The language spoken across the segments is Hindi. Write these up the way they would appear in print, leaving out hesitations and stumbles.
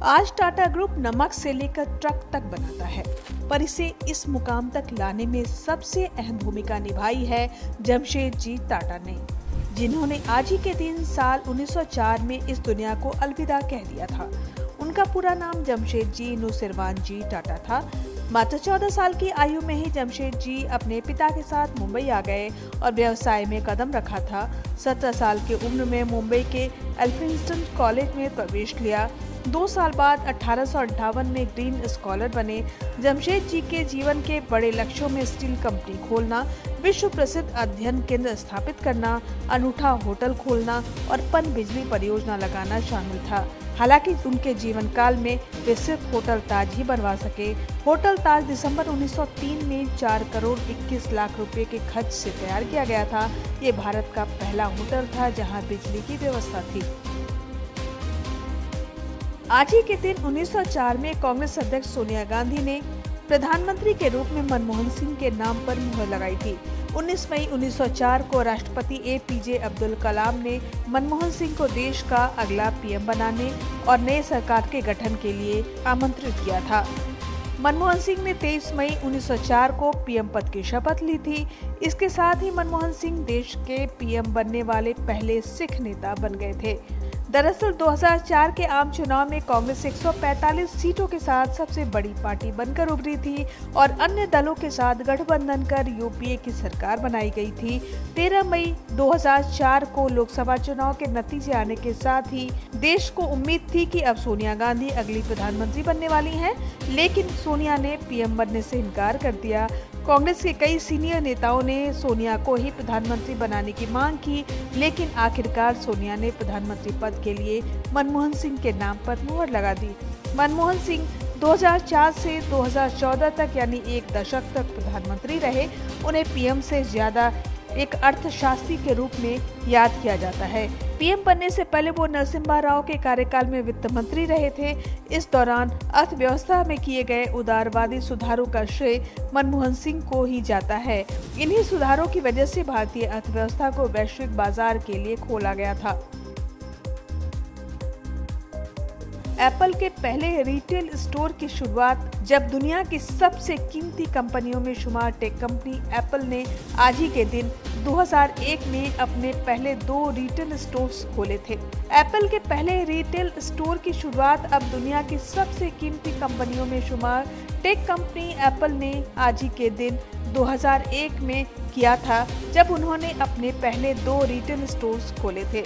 आज टाटा ग्रुप नमक से लेकर ट्रक तक बनाता है, पर इसे इस मुकाम तक लाने में सबसे अहम भूमिका निभाई है जमशेदजी टाटा ने, जिन्होंने आज ही के दिन साल 1904 में इस दुनिया को अलविदा कह दिया था। उनका पूरा नाम जमशेदजी नुसरवानजी टाटा था। मात्र 14 साल की आयु में ही जमशेदजी अपने पिता के साथ मुंबई आ गए और व्यवसाय में कदम रखा था। 17 साल की उम्र में मुंबई के एल्फिंस्टन कॉलेज में प्रवेश लिया। 2 साल बाद 1858 में ग्रीन स्कॉलर बने। जमशेदजी के जीवन के बड़े लक्ष्यों में स्टील कंपनी खोलना, विश्व प्रसिद्ध अध्ययन केंद्र स्थापित करना, अनूठा होटल खोलना और पन बिजली परियोजना लगाना शामिल था। हालांकि उनके जीवन काल में वे सिर्फ होटल ताज ही बनवा सके। होटल ताज दिसंबर 1903 में 4 करोड़ 21 लाख रुपए के खर्च से तैयार किया गया था। ये भारत का पहला होटल था जहां बिजली की व्यवस्था थी। आज ही के दिन 1904 में कांग्रेस अध्यक्ष सोनिया गांधी ने प्रधानमंत्री के रूप में मनमोहन सिंह के नाम पर मुहर लगाई थी। 19 मई 1904 को राष्ट्रपति APJ अब्दुल कलाम ने मनमोहन सिंह को देश का अगला PM बनाने और नए सरकार के गठन के लिए आमंत्रित किया था। मनमोहन सिंह ने 23 मई 1904 को PM पद की शपथ ली थी। इसके साथ ही मनमोहन सिंह देश के PM बनने वाले पहले सिख नेता बन गए थे। दरअसल 2004 के आम चुनाव में कांग्रेस 145 सीटों के साथ सबसे बड़ी पार्टी बनकर उभरी थी और अन्य दलों के साथ गठबंधन कर UPA की सरकार बनाई गई थी। 13 मई 2004 को लोकसभा चुनाव के नतीजे आने के साथ ही देश को उम्मीद थी कि अब सोनिया गांधी अगली प्रधानमंत्री बनने वाली हैं, लेकिन सोनिया ने PM बनने से इनकार कर दिया। कांग्रेस के कई सीनियर नेताओं ने सोनिया को ही प्रधानमंत्री बनाने की मांग की, लेकिन आखिरकार सोनिया ने प्रधानमंत्री पद के लिए मनमोहन सिंह के नाम पर मुहर लगा दी। मनमोहन सिंह 2004 से 2014 तक यानी 1 दशक तक प्रधानमंत्री रहे। उन्हें PM से ज्यादा एक अर्थशास्त्री के रूप में याद किया जाता है। PM बनने से पहले वो नरसिम्हा राव के कार्यकाल में वित्त मंत्री रहे थे। इस दौरान अर्थव्यवस्था में किए गए उदारवादी सुधारों का श्रेय मनमोहन सिंह को ही जाता है। इन्हीं सुधारों की वजह से भारतीय अर्थव्यवस्था को वैश्विक बाजार के लिए खोला गया था। एप्पल के पहले रिटेल स्टोर की शुरुआत जब दुनिया की सबसे कीमती कंपनियों में शुमार टेक कंपनी एप्पल ने आज ही के दिन 2001 में अपने पहले 2 रिटेल स्टोर्स खोले थे। एप्पल के पहले रिटेल स्टोर की शुरुआत अब दुनिया की सबसे कीमती कंपनियों में शुमार टेक कंपनी एप्पल ने आज ही के दिन 2001 में किया था, जब उन्होंने अपने पहले 2 रिटेल स्टोर्स खोले थे।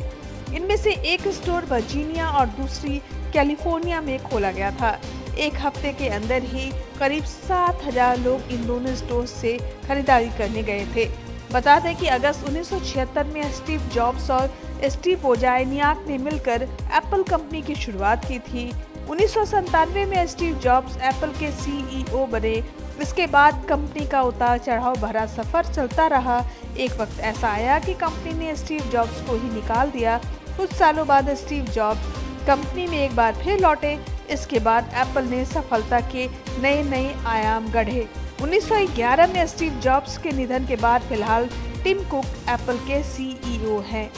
इनमें से एक स्टोर वर्जीनिया और दूसरी कैलिफोर्निया में खोला गया था। एक हफ्ते के अंदर ही करीब 7,000 लोग इन दोनों स्टोर से खरीदारी करने गए थे। बता दें कि अगस्त 1976 में स्टीव जॉब्स और स्टीव वोजनियाक ने मिलकर एप्पल कंपनी की शुरुआत की थी। 1997 में स्टीव जॉब्स एप्पल के CEO बने। इसके बाद कंपनी का उतार चढ़ाव भरा सफर चलता रहा। एक वक्त ऐसा आया कि कंपनी ने स्टीव जॉब्स को ही निकाल दिया। कुछ सालों बाद स्टीव जॉब्स कंपनी में एक बार फिर लौटे। इसके बाद एप्पल ने सफलता के नए आयाम गढ़े। 1911 में स्टीव जॉब्स के निधन के बाद फिलहाल टिम कुक एप्पल के CEO हैं।